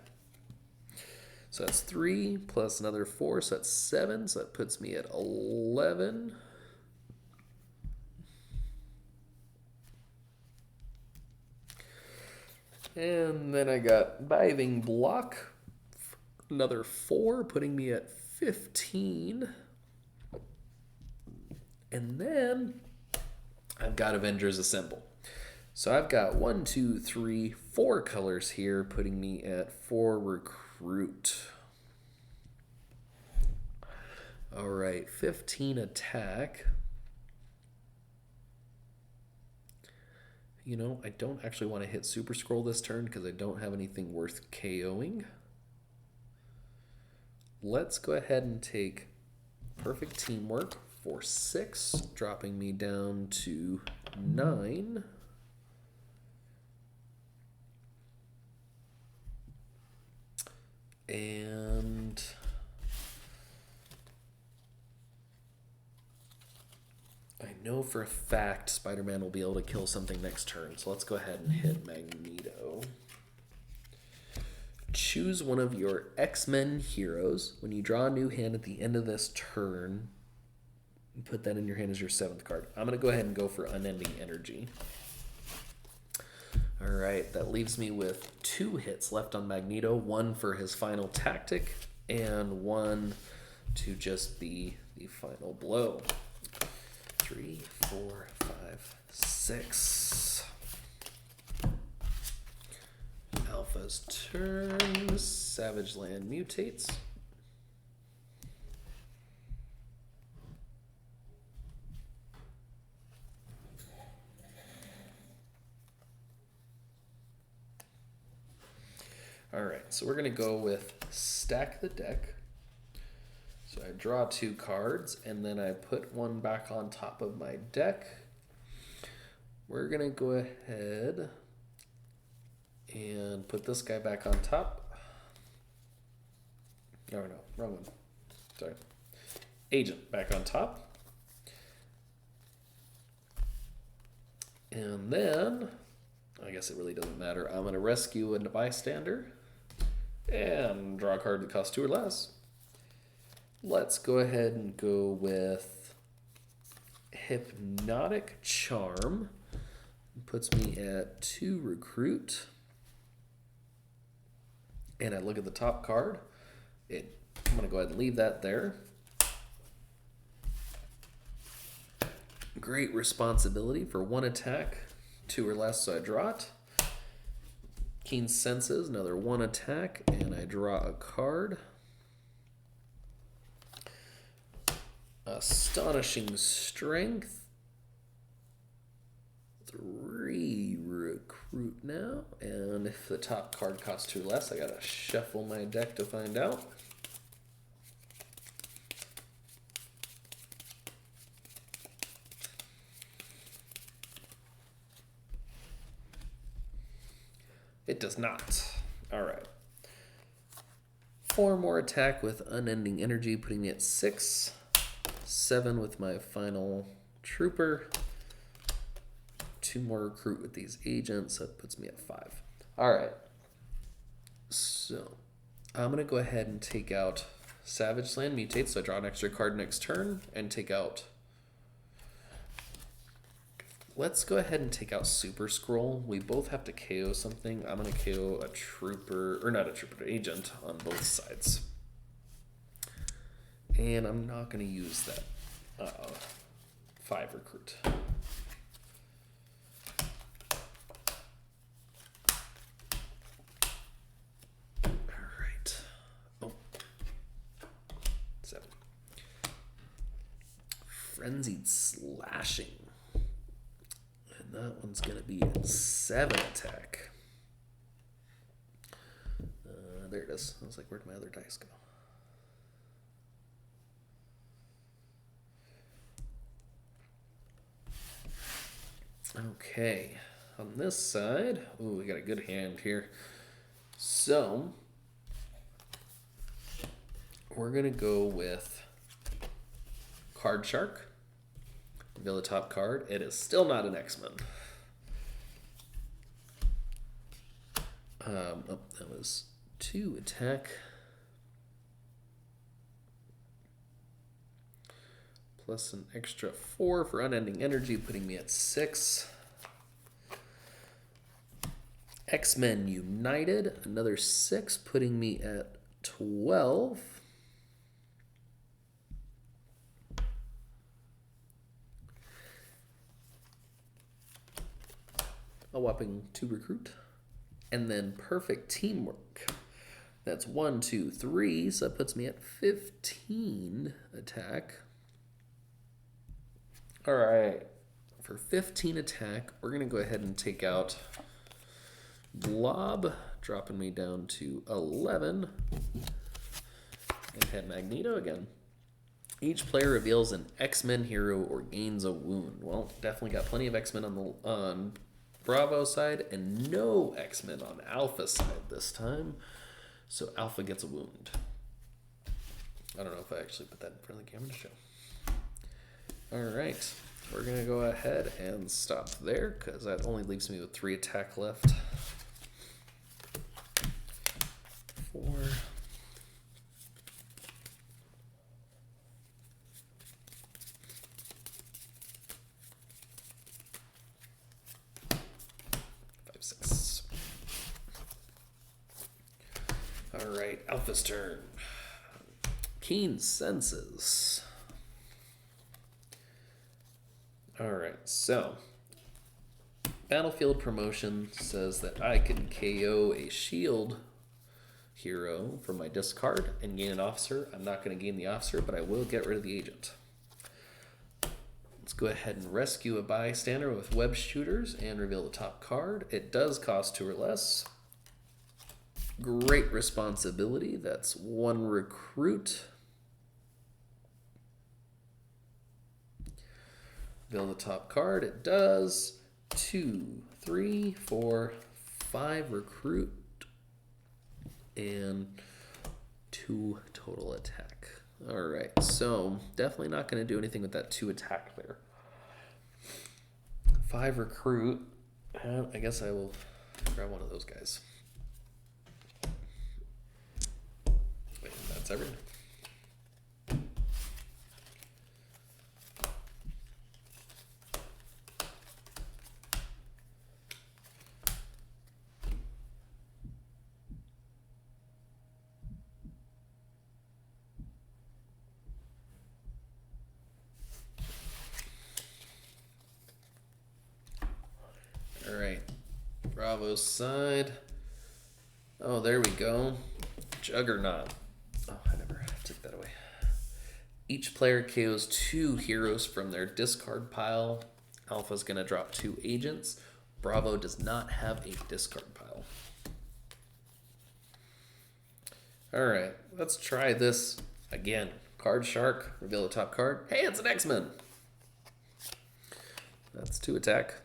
So that's 3 plus another 4, so that's 7. So that puts me at 11. And then I got Diving Block, another 4, putting me at 15. And then I've got Avengers Assemble. So I've got 1, 2, 3, 4 colors here, putting me at 4 recruit. All right, 15 attack. You know, I don't actually want to hit Super Skrull this turn because I don't have anything worth KOing. Let's go ahead and take Perfect Teamwork for 6, dropping me down to 9. And I know for a fact Spider-Man will be able to kill something next turn, so let's go ahead and hit Magneto. Choose one of your X-Men heroes. When you draw a new hand at the end of this turn, put that in your hand as your 7th card. I'm going to go ahead and go for Unending Energy. All right, that leaves me with 2 hits left on Magneto, 1 for his final tactic and 1 to just be the final blow. 3, 4, 5, 6. Alpha's turn. Savage Land mutates. All right, so we're going to go with stack the deck. So I draw 2 cards, and then I put 1 back on top of my deck. We're going to go ahead and put this guy back on top. Oh, no, wrong one. Sorry. Agent back on top. And then, I guess it really doesn't matter. I'm going to rescue a Bystander and draw a card that costs 2 or less. Let's go ahead and go with Hypnotic Charm. It puts me at 2 recruit. And I look at the top card. I'm going to go ahead and leave that there. Great responsibility for 1 attack, 2 or less, so I draw it. Keen Senses, another 1 attack, and I draw a card. Astonishing Strength. 3 recruit now, and if the top card costs 2 less, I gotta shuffle my deck to find out. It does not. All right. 4 more attack with Unending Energy, putting me at 6. 7 with my final Trooper. 2 more recruit with these agents. That puts me at 5. All right. So I'm going to go ahead and take out Savage Land Mutate. So I draw an extra card next turn and take out... Let's go ahead and take out Super Skrull. We both have to KO something. I'm going to KO a trooper, or not a trooper, an agent on both sides. And I'm not going to use that 5 recruit. Alright. Oh. 7. Frenzied Slashing. And that one's going to be 7 attack. There it is. I was like, where'd my other dice go? Okay, on this side, ooh, we got a good hand here. So, we're going to go with Card Shark. Reveal the top card. It is still not an X-Men. Oh, that was 2 attack. Plus an extra 4 for Unending Energy, putting me at 6. X-Men United, another 6, putting me at 12. A whopping 2 recruit. And then Perfect Teamwork. That's 1, 2, 3, so that puts me at 15 attack. All right, for 15 attack, we're going to go ahead and take out Blob, dropping me down to 11, and head Magneto again. Each player reveals an X-Men hero or gains a wound. Well, definitely got plenty of X-Men on Bravo side and no X-Men on Alpha side this time, so Alpha gets a wound. I don't know if I actually put that in front of the camera to show. All right, we're going to go ahead and stop there because that only leaves me with 3 attack left. 4. 5, 6. All right, Alpha's turn. Keen Senses. Alright, so Battlefield Promotion says that I can KO a shield hero from my discard and gain an officer. I'm not going to gain the officer, but I will get rid of the agent. Let's go ahead and rescue a bystander with web shooters and reveal the top card. It does cost 2 or less. Great responsibility. That's 1 recruit. Reveal the top card. It does 2, 3, 4, 5 recruit and 2 total attack. All right, so definitely not going to do anything with that 2 attack there. 5 recruit. I guess I will grab one of those guys. And that's everything. All right, Bravo's side. Oh, there we go. Juggernaut. Oh, I never took that away. Each player KOs 2 heroes from their discard pile. Alpha's going to drop 2 agents. Bravo does not have a discard pile. All right, let's try this again. Card Shark, reveal the top card. Hey, it's an X-Men. That's 2 attack.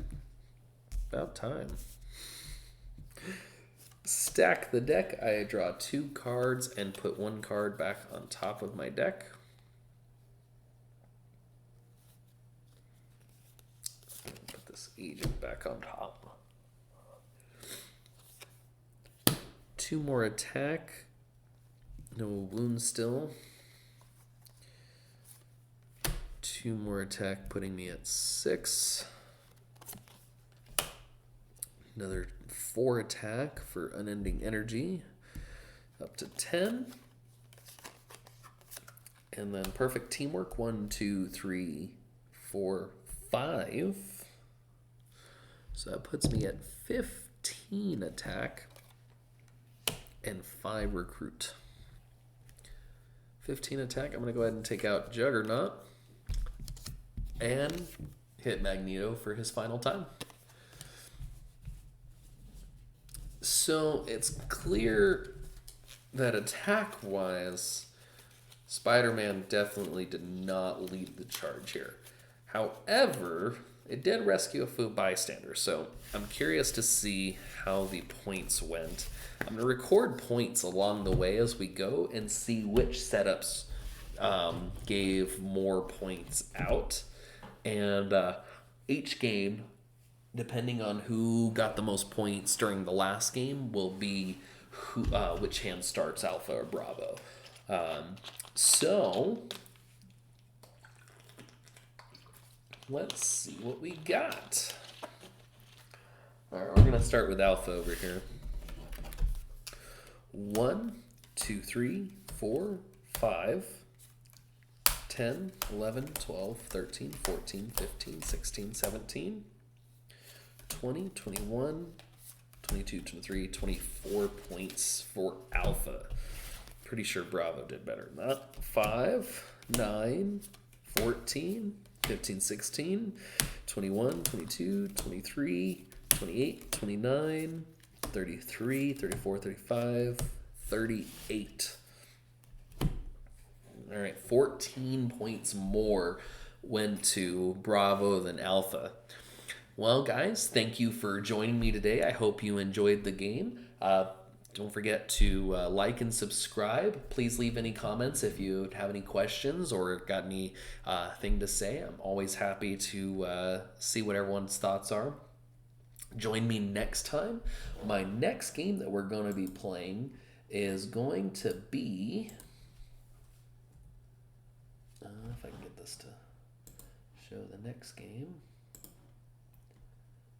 About time. Stack the deck. I draw 2 cards and put 1 card back on top of my deck. Put this agent back on top. 2 more attack. No wound still. 2 more attack, putting me at 6. Another 4 attack for unending energy, up to 10. And then perfect teamwork, 1, 2, 3, 4, 5. So that puts me at 15 attack and 5 recruit. 15 attack. I'm going to go ahead and take out Juggernaut and hit Magneto for his final time. So it's clear that attack-wise, Spider-Man definitely did not lead the charge here. However, it did rescue a few bystanders, so I'm curious to see how the points went. I'm going to record points along the way as we go and see which setups gave more points out. And each game, depending on who got the most points during the last game, will be which hand starts Alpha or Bravo. So let's see what we got. All right, we're going to start with Alpha over here. 1, 2, 3, 4, 5, 10, 11, 12, 13, 14, 15, 16, 17, 20, 21, 22, 23, 24 points for Alpha. Pretty sure Bravo did better than that. 5, 9, 14, 15, 16, 21, 22, 23, 28, 29, 33, 34, 35, 38. All right, 14 points more went to Bravo than Alpha. Well, guys, thank you for joining me today. I hope you enjoyed the game. Don't forget to like and subscribe. Please leave any comments if you have any questions or got any thing to say. I'm always happy to see what everyone's thoughts are. Join me next time. My next game that we're going to be playing is going to be... if I can get this to show the next game.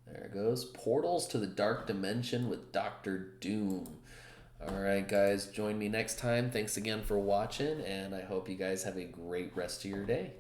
There it goes. Portals to the Dark Dimension with Dr. Doom. All right, guys, join me next time. Thanks again for watching, and I hope you guys have a great rest of your day.